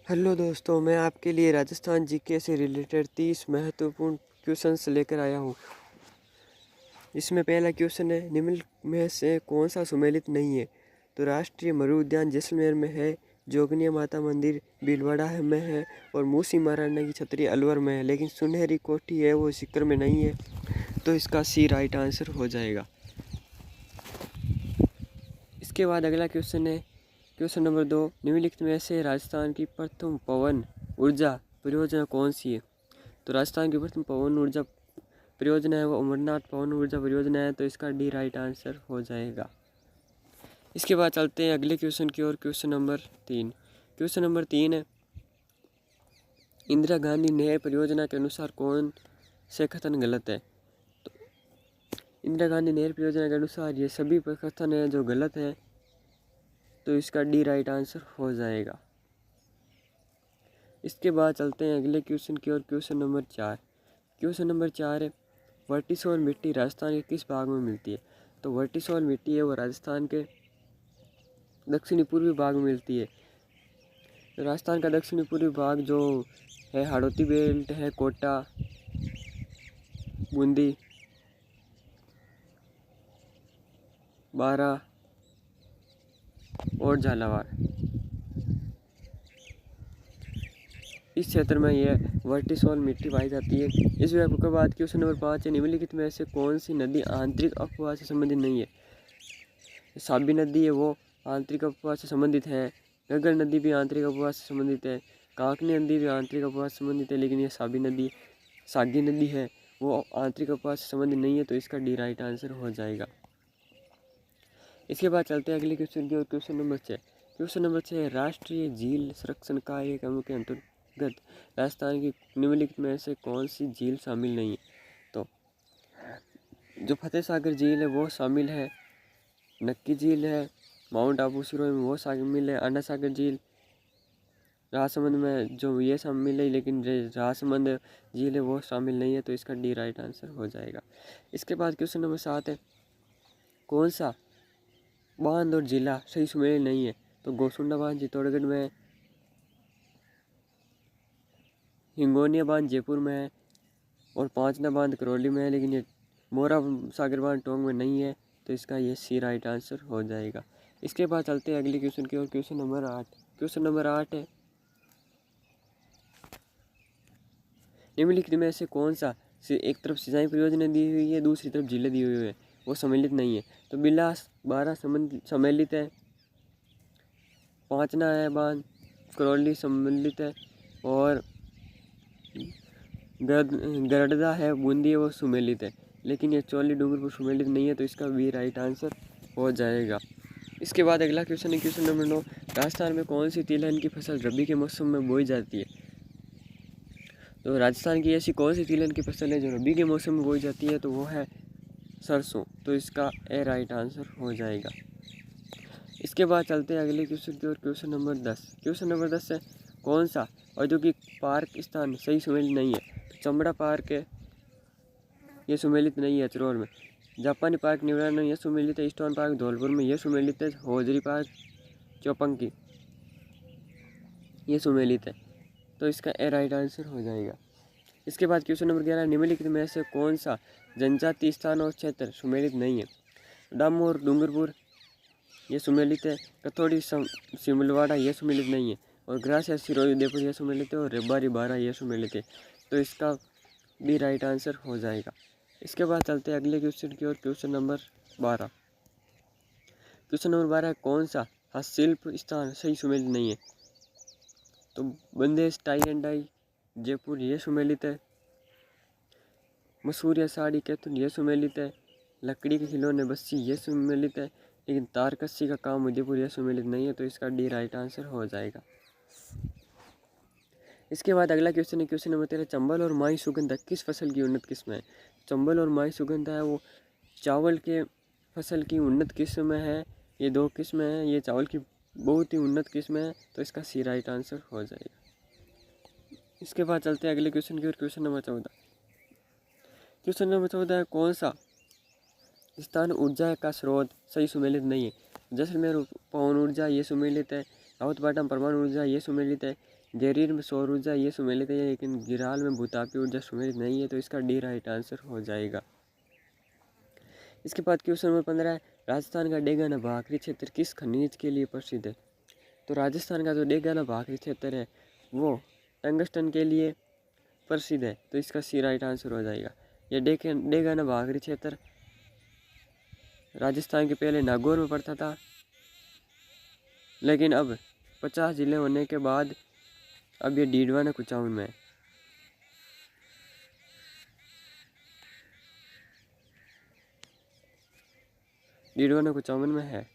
Hello दोस्तों, मैं आपके लिए राजस्थान जीके से रिलेटेड 30 महत्वपूर्ण क्वेश्चंस लेकर आया हूँ। इसमें पहला क्वेश्चन है, निम्नलिखित में से कौन सा सुमेलित नहीं है? तो राष्ट्रीय मरु उद्यान जैसलमेर में है, जोगनिया माता मंदिर भीलवाड़ा में है और मूसी महाराणा की छतरी अलवर में है, लेकिन सुनहरी कोठी है वो सीकर में नहीं है। तो इसका सी राइट आंसर हो जाएगा। इसके बाद अगला क्वेश्चन है, क्वेश्चन नंबर 2, निम्नलिखित में से राजस्थान की प्रथम पवन ऊर्जा परियोजना कौन सी है? तो राजस्थान की प्रथम पवन ऊर्जा परियोजना है वो अमरनाथ पवन ऊर्जा परियोजना है। तो इसका डी राइट आंसर हो जाएगा। इसके बाद चलते हैं अगले क्वेश्चन की ओर। क्वेश्चन नंबर 3, क्वेश्चन नंबर 3 है, इंदिरा गांधी नहर परियोजना के अनुसार कौन से कथन गलत है? तो इंदिरा गांधी नहर परियोजना के अनुसार ये सभी कथन है जो गलत है। तो इसका डी राइट आंसर हो जाएगा। इसके बाद चलते हैं अगले क्वेश्चन की ओर। क्वेश्चन नंबर 4, क्वेश्चन नंबर 4 है, वर्टिसोल मिट्टी राजस्थान के किस भाग में मिलती है? तो वर्टिसोल मिट्टी है वो राजस्थान के दक्षिणी पूर्वी भाग में मिलती है। तो राजस्थान का दक्षिणी पूर्वी भाग जो है हाड़ौती बेल्ट है, कोटा, बूंदी, बारा और झालावाड़, इस क्षेत्र में यह वर्टिसोल मिट्टी पाई जाती है। इस विभाग के बाद क्वेश्चन नंबर 5 है, निम्नलिखित में से कौन सी नदी आंतरिक अपवाह से संबंधित नहीं है? साबी नदी है वो आंतरिक अपवाह से संबंधित है, घग्गर नदी भी आंतरिक अपवाह से संबंधित है, कांकनी नदी भी आंतरिक अपवाह से संबंधित है, लेकिन ये सागी नदी है वो आंतरिक अपवाह से संबंधित नहीं है। तो इसका डी राइट आंसर हो जाएगा। इसके बाद चलते हैं अगले क्वेश्चन की ओर। क्वेश्चन नंबर 6, क्वेश्चन नंबर 6, राष्ट्रीय झील संरक्षण कार्यक्रम के अंतर्गत राजस्थान की निम्नलिखित में से कौन सी झील शामिल नहीं है? तो जो फतेह सागर झील है वो शामिल है, नक्की झील है माउंट आबू सिरोही में वो शामिल है, अन्ना सागर झील राजसमंद में जो ये शामिल है, लेकिन राजसमंद झील है वो शामिल नहीं है। तो इसका डी राइट आंसर हो जाएगा। इसके बाद क्वेश्चन नंबर 7 है, कौन सा बांध और जिला सही सुमेल नहीं है? तो गोसुंडा बांध चित्तौड़गढ़ में है, हिंगोनिया बांध जयपुर में है और पांचना बांध करौली में है, लेकिन ये मोरा सागर बांध टोंक में नहीं है। तो इसका ये सी राइट आंसर हो जाएगा। इसके बाद चलते हैं अगले क्वेश्चन की ओर। क्वेश्चन नंबर 8, क्वेश्चन नंबर 8 है, निम्नलिखित में से कौन सा एक तरफ सिंचाई परियोजना दी हुई है, दूसरी तरफ जिले दी हुई है वो सम्मिलित नहीं है? तो बिलास बारह सम्मिलित है, पांचना है बांध करौली सम्मिलित है और गरडदा है बूंदी है वो सुमेलित है, लेकिन ये चौली डूंगरपुर सुमेलित नहीं है। तो इसका भी राइट आंसर हो जाएगा। इसके बाद अगला क्वेश्चन है, क्वेश्चन नंबर 9, राजस्थान में कौन सी तिलहन की फसल रबी के मौसम में बोई जाती है? तो राजस्थान की ऐसी कौन सी तिलहन की फसल है जो रबी के मौसम में बोई जाती है? तो वो है सरसों। तो इसका ए राइट आंसर हो जाएगा। इसके बाद चलते हैं अगले क्वेश्चन की ओर। क्वेश्चन नंबर 10, क्वेश्चन नंबर 10 है, कौन सा औद्योगिक पार्क स्थान सही सुमेलित नहीं है? तो चमड़ा पार्क है ये सुमेलित नहीं है चरोर में, जापानी पार्क निवरान में यह सुमेलित है, ईस्टर्न पार्क धौलपुर में यह सुमेलित है, होजरी पार्क चौपंकी ये सुमेलित है। तो इसका ए राइट आंसर हो जाएगा। इसके बाद क्वेश्चन नंबर 11, निम्नलिखित में से कौन सा जनजातीय स्थान और क्षेत्र सुमेलित नहीं है? डामोर डूंगरपुर ये सुमेलित है, कथौड़ी सिमलवाड़ा ये सुमेलित नहीं है और ग्रासिया सिरोही उदयपुर ये सुमेलित है और रेबारी बारा ये सुमेलित है। तो इसका भी राइट आंसर हो जाएगा। इसके बाद चलते हैं अगले क्वेश्चन की ओर। क्वेश्चन नंबर 12, क्वेश्चन नंबर 12 है, कौन सा हस्तशिल्प स्थान सही सुमेलित नहीं है? तो बंदेज टाई एंड डाई जयपुर ये सुमेलित है, मसूरिया साड़ी कैथुन ये सुमेलित है, लकड़ी के खिलौने बस्सी ये सुमेलित है, लेकिन तारकस्सी का काम उदयपुर यह सुमेलित नहीं है। तो इसका डी राइट आंसर हो जाएगा। इसके बाद अगला क्वेश्चन है, क्वेश्चन नंबर 13, चंबल और माई सुगंधा किस फसल की उन्नत किस्म है? चंबल और माई सुगंधा है वो चावल के फसल की उन्नत किस्म है। ये दो किस्म हैं, ये चावल की बहुत ही उन्नत किस्म है। तो इसका सी राइट आंसर हो जाएगा। इसके बाद चलते हैं अगले क्वेश्चन की ओर। क्वेश्चन नंबर 14, क्वेश्चन नंबर 14 है, कौन सा स्थान ऊर्जा का स्रोत सही सुमेलित नहीं है? जैसलमेर पवन ऊर्जा ये सुमेलित है, रावतपाटम परमाणु ऊर्जा ये सुमेलित है। जरीर में सौर ऊर्जा ये सुमेलित है, लेकिन गिराल में भूतापी ऊर्जा सुमेलित नहीं है, तो इसका डी राइट आंसर हो जाएगा। इसके बाद क्वेश्चन नंबर 15 है, राजस्थान का डेगाना भाखरी क्षेत्र किस खनिज के लिए प्रसिद्ध है? तो राजस्थान का जो डेगाना भाखरी क्षेत्र है वो टंगस्टन के लिए प्रसिद्ध है, तो इसका सी राइट आंसर हो जाएगा। यह डेगाना भाखरी क्षेत्र राजस्थान के पहले नागौर में पड़ता था, लेकिन अब 50 जिले होने के बाद अब ये डीडवाना कुचामन में है। डीडवाना कुचामन में है।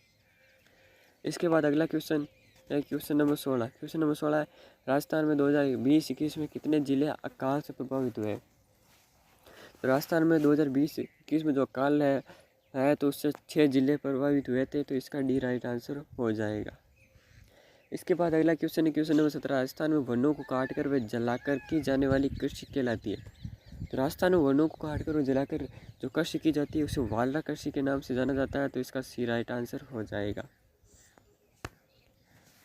इसके बाद अगला क्वेश्चन है क्वेश्चन नंबर 16। क्वेश्चन नंबर 16 है, राजस्थान में 2020-21 में कितने जिले अकाल से प्रभावित हुए? तो राजस्थान में 2020-21 में जो अकाल है तो उससे 6 जिले प्रभावित हुए थे, तो इसका डी राइट आंसर हो जाएगा। इसके बाद अगला क्वेश्चन है क्वेश्चन नंबर 17। राजस्थान में वनों को काटकर व जलाकर की जाने वाली कृषि कहलाती है? तो राजस्थान में वनों को काटकर और जलाकर जो कृषि की जाती है उसे वालरा कृषि के नाम से जाना जाता है, तो इसका सी राइट आंसर हो जाएगा।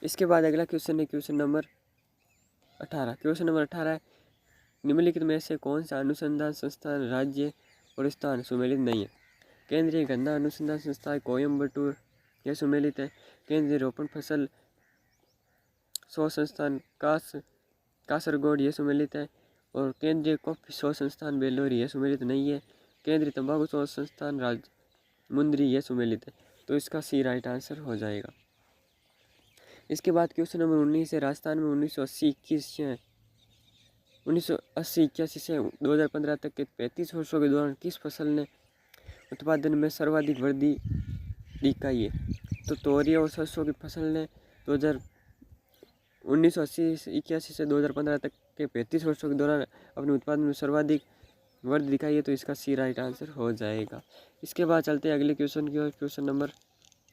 इसके बाद अगला क्वेश्चन है क्वेश्चन नंबर 18। क्वेश्चन नंबर 18 है, निम्नलिखित में से कौन सा अनुसंधान संस्थान राज्य और स्थान सुमेलित नहीं है? केंद्रीय गन्ना अनुसंधान संस्थान कोयम्बटूर यह सुमेलित है। केंद्रीय रोपण फसल शोध संस्थान कासरगोड ये सुमेलित है। और केंद्रीय कॉफी शोध संस्थान बेलोर यह सुमेलित नहीं है। केंद्रीय तंबाकू शोध संस्थान राजमुंदरी यह सुमेलित है, तो इसका सी राइट आंसर हो जाएगा। इसके बाद क्वेश्चन नंबर 19 है, राजस्थान में 1980-81 से 2015 तक के 35 वर्षों के दौरान किस फसल ने उत्पादन में सर्वाधिक वृद्धि दिखाई है? तो तोरी और सरसों की फसल ने 1980-81 से 2015 तक के 35 वर्षों के दौरान अपने उत्पादन में सर्वाधिक वृद्धि दिखाई है, तो इसका सी राइट आंसर हो जाएगा। इसके बाद चलते हैं अगले क्वेश्चन की ओर। Question number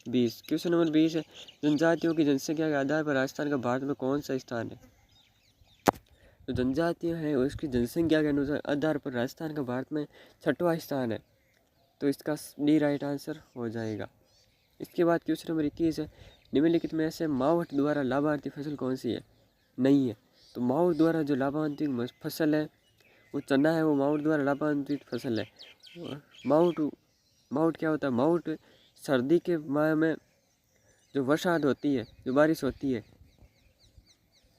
20। क्वेश्चन नंबर 20 है, जनजातियों की जनसंख्या के आधार पर राजस्थान का भारत में कौन सा स्थान है? तो जनजातियाँ हैं उसकी जनसंख्या के अनुसार आधार पर राजस्थान का भारत में 6वां स्थान है, तो इसका डी राइट आंसर हो जाएगा। इसके बाद क्वेश्चन नंबर 21 है, निम्नलिखित में से मावठ द्वारा लाभार्थी फसल कौन सी है? नहीं है। तो मावठ द्वारा जो लाभान्वित फसल है वो चना है, वो मावठ द्वारा लाभान्वित फसल है। मावठ क्या होता है? मावठ सर्दी के माह में जो बरसात होती है, जो बारिश होती है,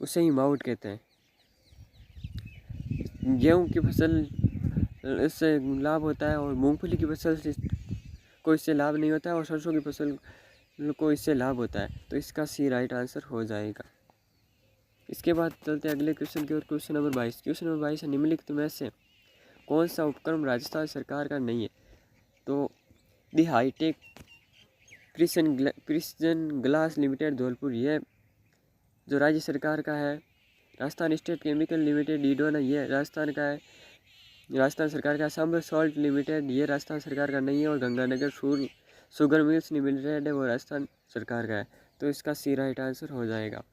उसे ही मावठ कहते हैं। गेहूँ की फसल इससे लाभ होता है और मूंगफली की फसल से को इससे लाभ नहीं होता है, और सरसों की फसल को इससे लाभ होता है, तो इसका सी राइट आंसर हो जाएगा। इसके बाद चलते हैं अगले क्वेश्चन की ओर। Question number 22। क्वेश्चन नंबर 22 है, निम्नलिखित में से कौन सा उपक्रम राजस्थान सरकार का नहीं है? तो the hitech Christian glass limited Dholpur यह जो राज्य सरकार का है। Rajasthan state chemical limited Didwana ये राजस्थान का है, राजस्थान सरकार का। सांबर सॉल्ट लिमिटेड ये राजस्थान सरकार का नहीं है। और गंगानगर शुगर मिल्स लिमिटेड है वो राजस्थान सरकार का है, तो इसका सी राइट आंसर हो जाएगा।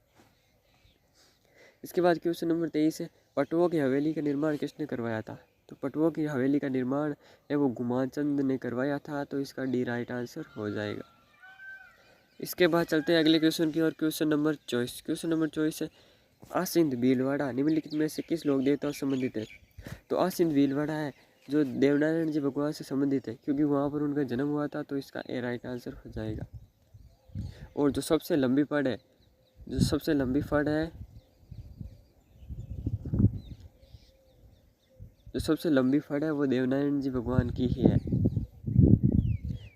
इसके बाद क्वेश्चन नंबर 23 है, पटुओं की हवेली का निर्माण किसने करवाया था? तो पटुओं की हवेली का निर्माण है वो गुमानचंद ने करवाया था, तो इसका डी राइट आंसर हो जाएगा। इसके बाद चलते हैं अगले क्वेश्चन की ओर। Question number 24। क्वेश्चन नंबर 24 है, आसिंद भीलवाड़ा निम्नलिखित में से किस लोक देवता से संबंधित है? तो आसिंद भीलवाड़ा है जो देवनारायण जी भगवान से संबंधित है, क्योंकि वहाँ पर उनका जन्म हुआ था, तो इसका ए राइट आंसर हो जाएगा। और जो सबसे लंबी फड़ है वो देवनारायण जी भगवान की ही है।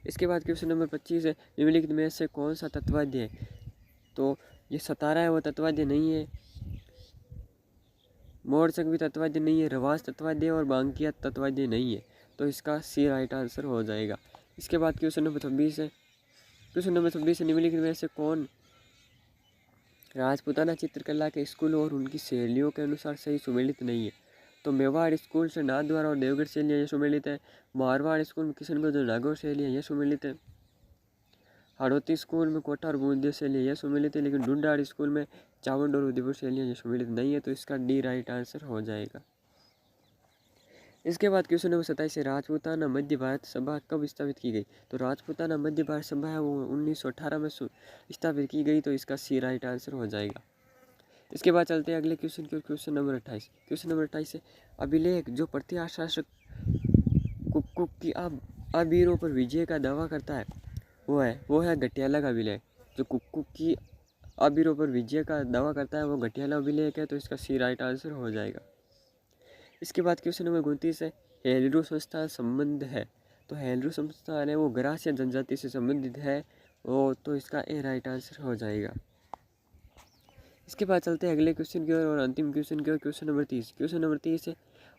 इसके बाद क्वेश्चन नंबर 25 है, निम्नलिखित में से कौन सा तत्वाद्य है? तो ये सतारा है वो तत्वाद्य नहीं है, मोरचक भी तत्वाद्य नहीं है, रवास तत्वाद्य और बांकिया तत्वाद्य नहीं है, तो इसका सी राइट आंसर हो जाएगा। इसके बाद क्वेश्चन नंबर 26 है। क्वेश्चन नंबर 26 है, निम्नलिखित में से कौन राजपूताना चित्रकला के स्कूल और उनकी शैलियों के अनुसार सही सुमेलित नहीं है? तो मेवाड़ स्कूल से नाथद्वारा और देवगढ़ शैलियाँ ये सुमेलित है। मारवाड़ स्कूल में किशनगढ़ जो नागौर शैलियाँ ये सुमेलित है। हाड़ौती स्कूल में कोटा और बूंदिया शैलियाँ ये सुमेलित है, लेकिन ढूंढाड़ स्कूल में चावंड और उदयपुर शैलियाँ ये सुमेलित नहीं है, तो इसका डी राइट आंसर हो जाएगा। इसके बाद क्वेश्चन नंबर 27 से राजपूताना मध्य भारत सभा कब स्थापित की गई? तो राजपूताना मध्य भारत सभा है वो 1918 में स्थापित की गई, तो इसका सी राइट आंसर हो जाएगा। इसके बाद चलते हैं अगले क्वेश्चन की, क्वेश्चन नंबर 28। क्वेश्चन नंबर 28 है अभिलेख जो प्रत्यक्ष शासक कुक की अबीरों पर विजय का दावा करता है वो है गटियाला का अभिलेख। जो कुक की अबीरों पर विजय का दावा करता है वो गटियाला अभिलेख है, तो इसका सी राइट आंसर हो जाएगा। इसके बाद क्वेश्चन नंबर 29 है हेलरू संस्थान संबंध है। तो हेलरू संस्थान है वो ग्रास या जनजाति से संबंधित है, वो तो इसका ए राइट आंसर हो जाएगा। इसके बाद चलते हैं अगले क्वेश्चन की ओर और अंतिम क्वेश्चन की ओर, क्वेश्चन नंबर 30। क्वेश्चन नंबर 30 है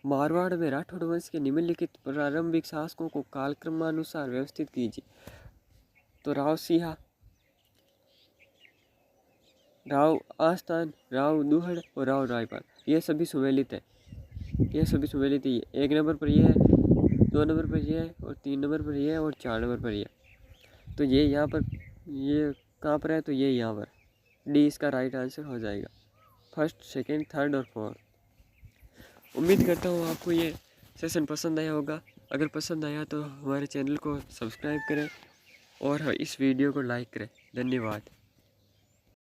मारवाड़ में राठौड़ वंश के निम्नलिखित प्रारंभिक शासकों को कालक्रमानुसार व्यवस्थित कीजिए। तो राव सिंहा, राव आस्थान, राव दुहड़ और राव रायपाल, ये सभी सुमेलित है। एक नंबर पर ये है, 2 नंबर पर ये है और 3 नंबर पर ये है और 4 नंबर पर ये। तो ये यहाँ पर ये कहाँ पर है? तो ये यहाँ पर डी इसका राइट आंसर हो जाएगा। फर्स्ट, सेकंड, थर्ड और फोर्थ। उम्मीद करता हूँ आपको ये सेशन पसंद आया होगा। अगर पसंद आया तो हमारे चैनल को सब्सक्राइब करें और इस वीडियो को लाइक करें। धन्यवाद।